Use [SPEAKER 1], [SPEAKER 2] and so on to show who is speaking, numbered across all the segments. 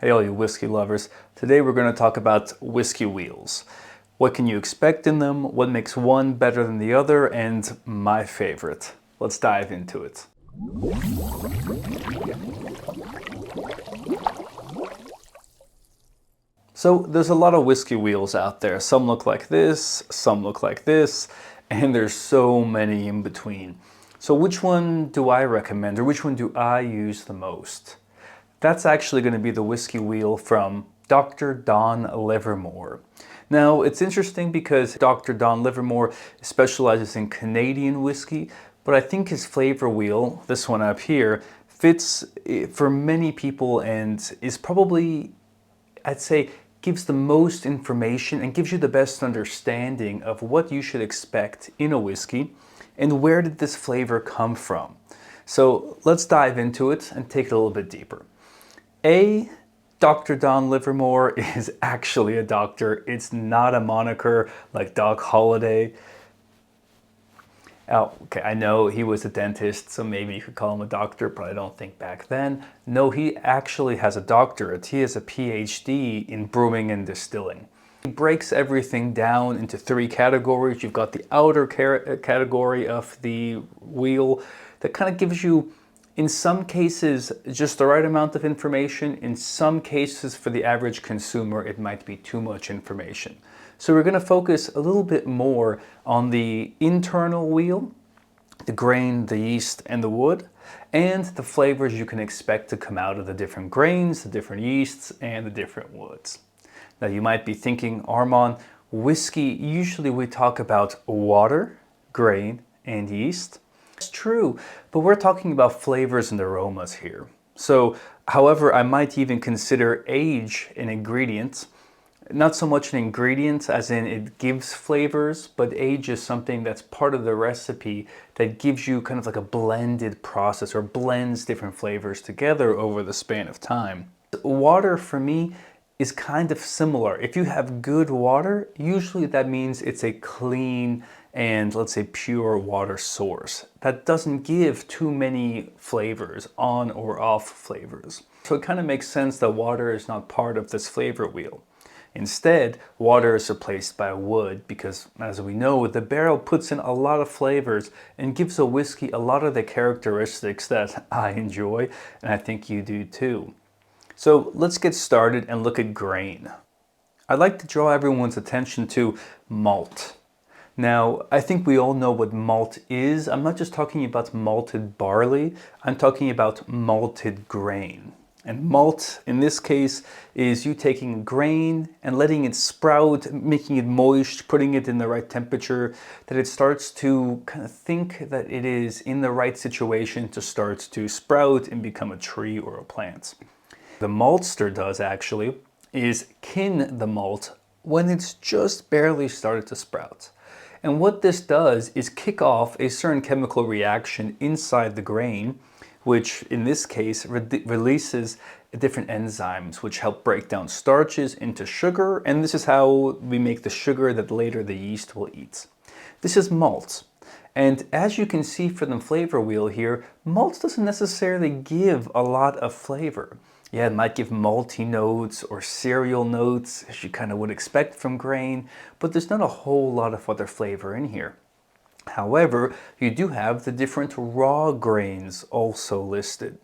[SPEAKER 1] Hey all you whiskey lovers, today we're going to talk about whiskey wheels. What can you expect in them, what makes one better than the other, and my favorite. Let's dive into it. So there's a lot of whiskey wheels out there. Some look like this, some look like this, and there's so many in between. So which one do I recommend, or which one do I use the most? That's actually going to be the whiskey wheel from Dr. Don Livermore. Now, it's interesting because Dr. Don Livermore specializes in Canadian whiskey, but I think his flavor wheel, this one up here, fits for many people and is probably, I'd say, gives the most information and gives you the best understanding of what you should expect in a whiskey and where did this flavor come from. So let's dive into it and take it a little bit deeper. Dr. Don Livermore is actually a doctor. It's not a moniker like Doc Holliday. Oh, okay, I know he was a dentist, so maybe you could call him a doctor, but I don't think back then. No, he actually has a doctorate. He has a PhD in brewing and distilling. He breaks everything down into three categories. You've got the outer category of the wheel that kind of gives you, in some cases, just the right amount of information. In some cases, for the average consumer, it might be too much information. So we're going to focus a little bit more on the internal wheel, the grain, the yeast, and the wood, and the flavors you can expect to come out of the different grains, the different yeasts, and the different woods. Now you might be thinking, Armand, whiskey, usually we talk about water, grain, and yeast. It's true, but we're talking about flavors and aromas here. So, however, I might even consider age an ingredient. Not so much an ingredient as in it gives flavors, but age is something that's part of the recipe that gives you kind of like a blended process or blends different flavors together over the span of time. Water for me is kind of similar. If you have good water, usually that means it's a clean and, let's say, pure water source that doesn't give too many flavors, on or off flavors. So it kind of makes sense that water is not part of this flavor wheel. Instead, water is replaced by wood because, as we know, the barrel puts in a lot of flavors and gives a whiskey a lot of the characteristics that I enjoy, and I think you do too. So let's get started and look at grain. I'd like to draw everyone's attention to malt. Now, I think we all know what malt is. I'm not just talking about malted barley, I'm talking about malted grain. And malt, in this case, is you taking grain and letting it sprout, making it moist, putting it in the right temperature, that it starts to kind of think that it is in the right situation to start to sprout and become a tree or a plant. The maltster does actually is kin the malt when it's just barely started to sprout. And what this does is kick off a certain chemical reaction inside the grain, which in this case releases different enzymes which help break down starches into sugar, and this is how we make the sugar that later the yeast will eat. This is malt. And as you can see from the flavor wheel here, malt doesn't necessarily give a lot of flavor. Yeah, it might give malty notes or cereal notes, as you kind of would expect from grain, but there's not a whole lot of other flavor in here. However, you do have the different raw grains also listed.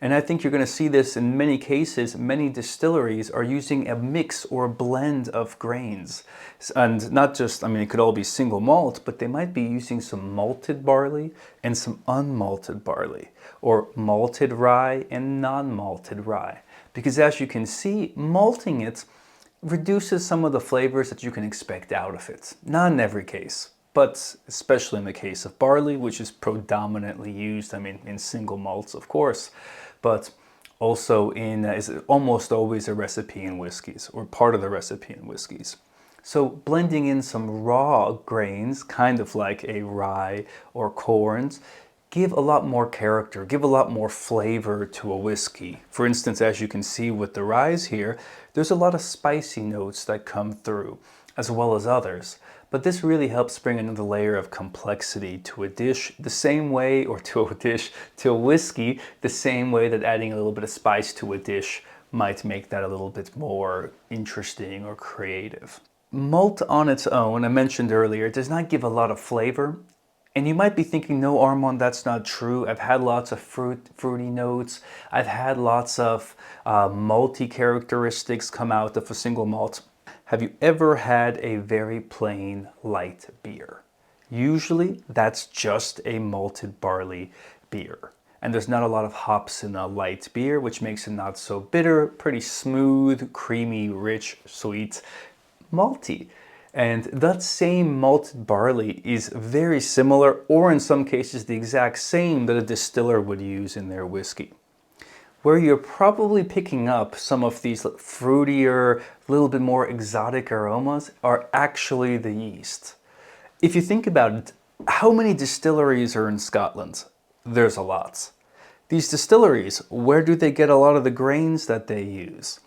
[SPEAKER 1] And I think you're going to see this in many cases. Many distilleries are using a mix or a blend of grains. And not just, it could all be single malt, but they might be using some malted barley and some unmalted barley, or malted rye and non-malted rye. Because as you can see, malting it reduces some of the flavors that you can expect out of it. Not in every case, but especially in the case of barley, which is predominantly used, in single malts, of course, but also is almost always a recipe in whiskeys, or part of the recipe in whiskeys. So blending in some raw grains, kind of like a rye or corns, give a lot more character, give a lot more flavor to a whiskey. For instance, as you can see with the rye here, there's a lot of spicy notes that come through, as well as others. But this really helps bring another layer of complexity to a dish the same way, or to a whiskey, the same way that adding a little bit of spice to a dish might make that a little bit more interesting or creative. Malt on its own, I mentioned earlier, does not give a lot of flavor. And you might be thinking, no, Armand, that's not true. I've had lots of fruity notes. I've had lots of malty characteristics come out of a single malt. Have you ever had a very plain light beer? Usually that's just a malted barley beer. And there's not a lot of hops in a light beer, which makes it not so bitter, pretty smooth, creamy, rich, sweet, malty. And that same malted barley is very similar, or in some cases the exact same, that a distiller would use in their whiskey. Where you're probably picking up some of these fruitier, a little bit more exotic aromas are actually the yeast. If you think about it, how many distilleries are in Scotland? There's a lot. These distilleries, where do they get a lot of the grains that they use?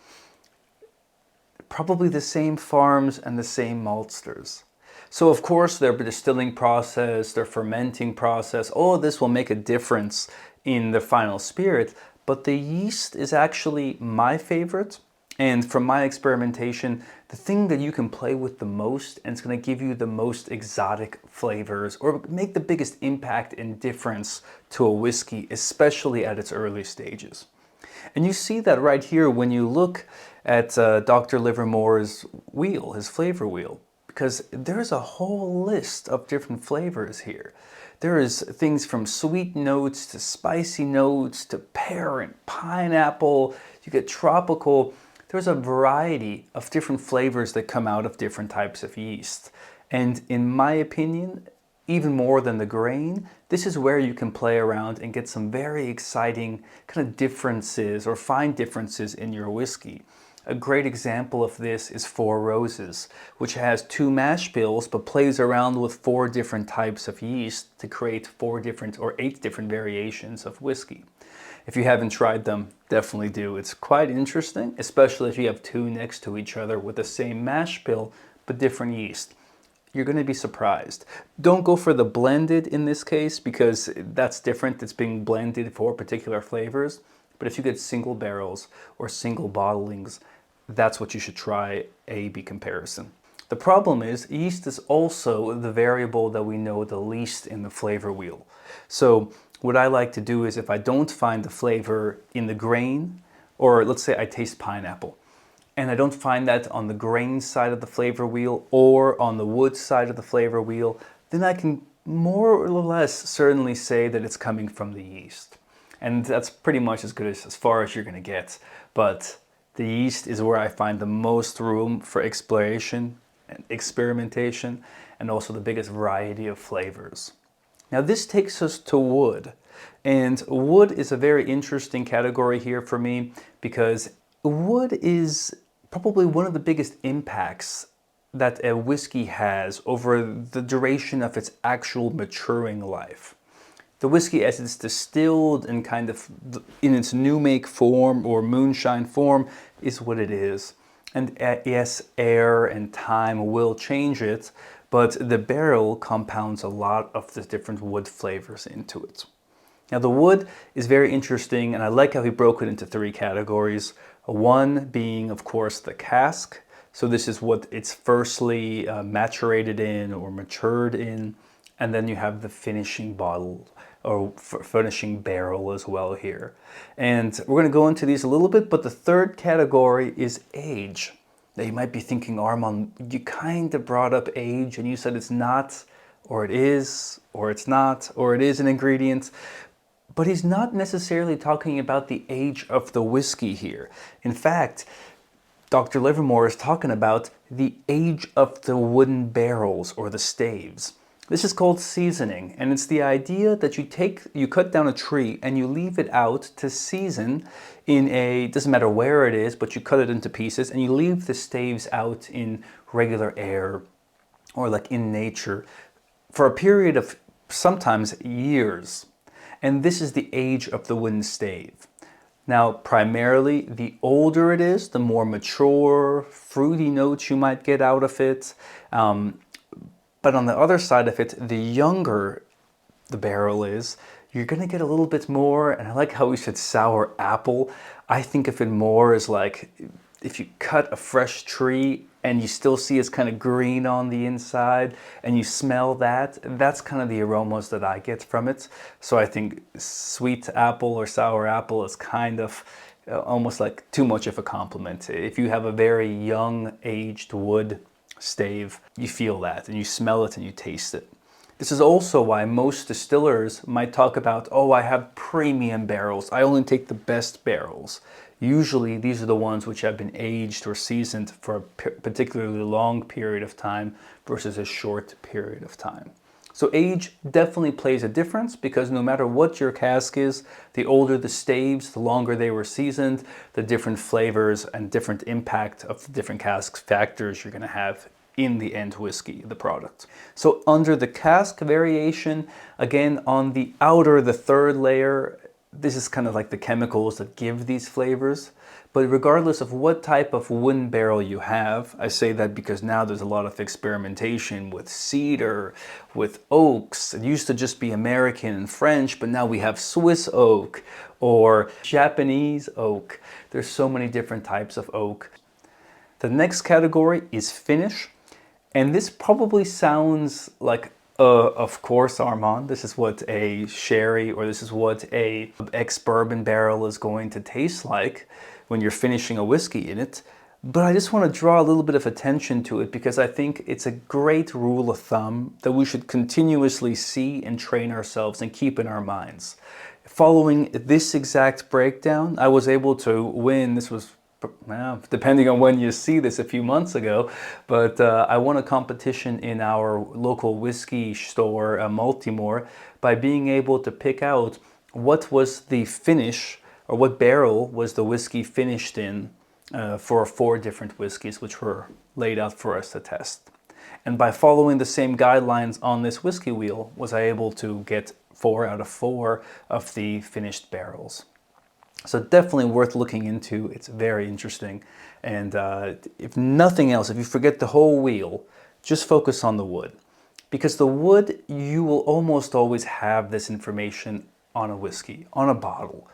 [SPEAKER 1] Probably the same farms and the same maltsters. So of course their distilling process, their fermenting process, all of this will make a difference in the final spirit, but the yeast is actually my favorite. And from my experimentation, the thing that you can play with the most, and it's going to give you the most exotic flavors or make the biggest impact and difference to a whiskey, especially at its early stages. And you see that right here when you look at Dr. Livermore's wheel, his flavor wheel, because there's a whole list of different flavors here. There is things from sweet notes to spicy notes to pear and pineapple. You get tropical. There's a variety of different flavors that come out of different types of yeast. And in my opinion, even more than the grain, this is where you can play around and get some very exciting kind of differences or fine differences in your whiskey. A great example of this is Four Roses, which has 2 mash bills but plays around with 4 different types of yeast to create 4 different or 8 different variations of whiskey. If you haven't tried them, definitely do. It's quite interesting, especially if you have 2 next to each other with the same mash bill but different yeast. You're going to be surprised. Don't go for the blended in this case because that's different. It's being blended for particular flavors. But if you get single barrels or single bottlings, that's what you should try, A/B comparison. The problem is yeast is also the variable that we know the least in the flavor wheel. So what I like to do is if I don't find the flavor in the grain, or let's say I taste pineapple, and I don't find that on the grain side of the flavor wheel or on the wood side of the flavor wheel, then I can more or less certainly say that it's coming from the yeast. And that's pretty much as good as far as you're going to get. But the yeast is where I find the most room for exploration and experimentation, and also the biggest variety of flavors. Now this takes us to wood. And wood is a very interesting category here for me because wood is probably one of the biggest impacts that a whiskey has over the duration of its actual maturing life. The whiskey as it's distilled and kind of in its new make form or moonshine form is what it is. And yes, air and time will change it, but the barrel compounds a lot of the different wood flavors into it. Now the wood is very interesting, and I like how he broke it into 3 categories. One being, of course, the cask. So this is what it's firstly maturated in or matured in. And then you have the finishing bottle or finishing barrel as well here. And we're going to go into these a little bit, but the 3rd category is age. Now you might be thinking, Armand, you kind of brought up age and you said it's not, or it is, or it's not, or it is an ingredient. But he's not necessarily talking about the age of the whiskey here. In fact, Dr. Livermore is talking about the age of the wooden barrels or the staves. This is called seasoning, and it's the idea that you cut down a tree and you leave it out to season in doesn't matter where it is, but you cut it into pieces and you leave the staves out in regular air or like in nature for a period of sometimes years. And this is the age of the wooden stave. Now, primarily, the older it is, the more mature, fruity notes you might get out of it. But on the other side of it, the younger the barrel is, you're going to get a little bit more, and I like how we said sour apple. I think of it more as like if you cut a fresh tree and you still see it's kind of green on the inside and you smell that, that's kind of the aromas that I get from it. So I think sweet apple or sour apple is kind of almost like too much of a compliment. If you have a very young aged wood stave, you feel that and you smell it and you taste it. This is also why most distillers might talk about, oh, I have premium barrels. I only take the best barrels. Usually these are the ones which have been aged or seasoned for a particularly long period of time versus a short period of time. So age definitely plays a difference, because no matter what your cask is, the older the staves, the longer they were seasoned, the different flavors and different impact of the different cask factors you're going to have in the end whiskey, the product. So under the cask variation, again, on the outer, the third layer, this is kind of like the chemicals that give these flavors. But regardless of what type of wooden barrel you have, I say that because now there's a lot of experimentation with cedar, with oaks. It used to just be American and French, but now we have Swiss oak or Japanese oak. There's so many different types of oak. The next category is finish. And this probably sounds like, of course, Armand, this is what a sherry or this is what a ex-bourbon barrel is going to taste like when you're finishing a whiskey in it. But I just want to draw a little bit of attention to it, because I think it's a great rule of thumb that we should continuously see and train ourselves and keep in our minds. Following this exact breakdown, I was able to win. This was, well, depending on when you see this, a few months ago, but I won a competition in our local whiskey store, Multimore, by being able to pick out what was the finish, or what barrel was the whiskey finished in for 4 different whiskeys which were laid out for us to test. And by following the same guidelines on this whiskey wheel, was I able to get 4 out of 4 of the finished barrels. So definitely worth looking into. It's very interesting. And if nothing else, if you forget the whole wheel, just focus on the wood. Because the wood, you will almost always have this information on a whiskey, on a bottle.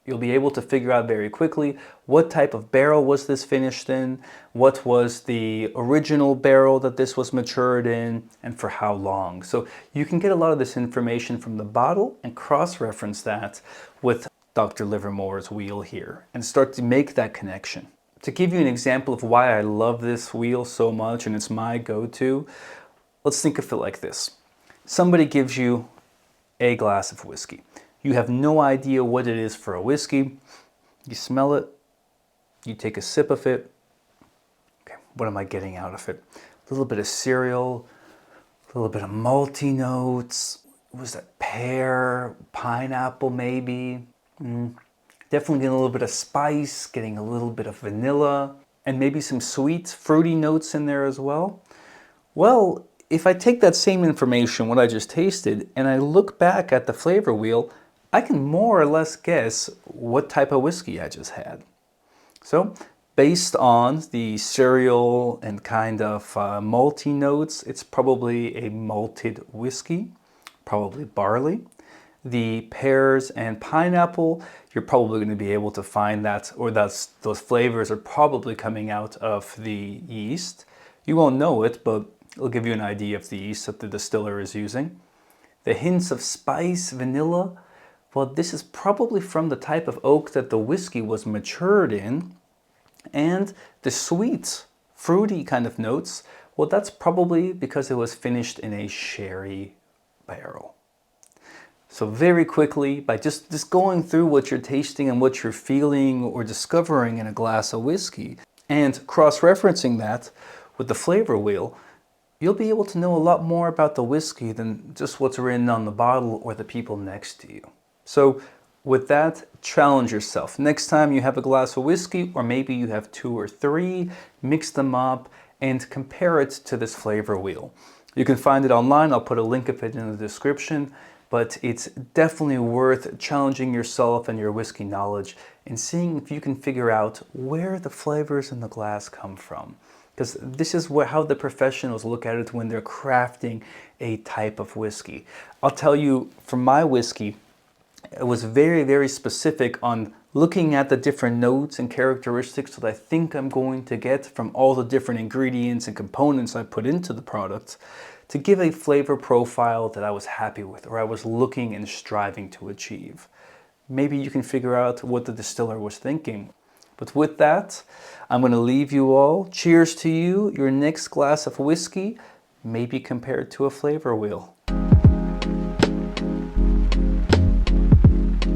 [SPEAKER 1] You'll be able to figure out very quickly what type of barrel was this finished in, what was the original barrel that this was matured in, and for how long. So you can get a lot of this information from the bottle and cross-reference that with Dr. Livermore's wheel here and start to make that connection. To give you an example of why I love this wheel so much and it's my go-to, let's think of it like this. Somebody gives you a glass of whiskey. You have no idea what it is for a whiskey. You smell it, you take a sip of it. Okay, what am I getting out of it? A little bit of cereal, a little bit of malty notes. What was that? Pear, pineapple maybe. Definitely getting a little bit of spice, getting a little bit of vanilla, and maybe some sweet, fruity notes in there as well. Well, if I take that same information, what I just tasted, and I look back at the flavor wheel, I can more or less guess what type of whiskey I just had. So, based on the cereal and kind of malty notes, it's probably a malted whiskey, probably barley. The pears and pineapple, you're probably going to be able to find that, or those flavors are probably coming out of the yeast. You won't know it, but it'll give you an idea of the yeast that the distiller is using. The hints of spice, vanilla, well, this is probably from the type of oak that the whiskey was matured in. And the sweet, fruity kind of notes, well, that's probably because it was finished in a sherry barrel. So very quickly, by just going through what you're tasting and what you're feeling or discovering in a glass of whiskey, and cross-referencing that with the flavor wheel, you'll be able to know a lot more about the whiskey than just what's written on the bottle or the people next to you. So with that, challenge yourself. Next time you have a glass of whiskey, or maybe you have 2 or 3, mix them up and compare it to this flavor wheel. You can find it online. I'll put a link of it in the description, but it's definitely worth challenging yourself and your whiskey knowledge and seeing if you can figure out where the flavors in the glass come from. Because this is how the professionals look at it when they're crafting a type of whiskey. I'll tell you, for my whiskey, It was very, very specific on looking at the different notes and characteristics that I think I'm going to get from all the different ingredients and components I put into the product to give a flavor profile that I was happy with, or I was looking and striving to achieve. Maybe you can figure out what the distiller was thinking. But with that, I'm going to leave you all. Cheers to you. Your next glass of whiskey may be compared to a flavor wheel.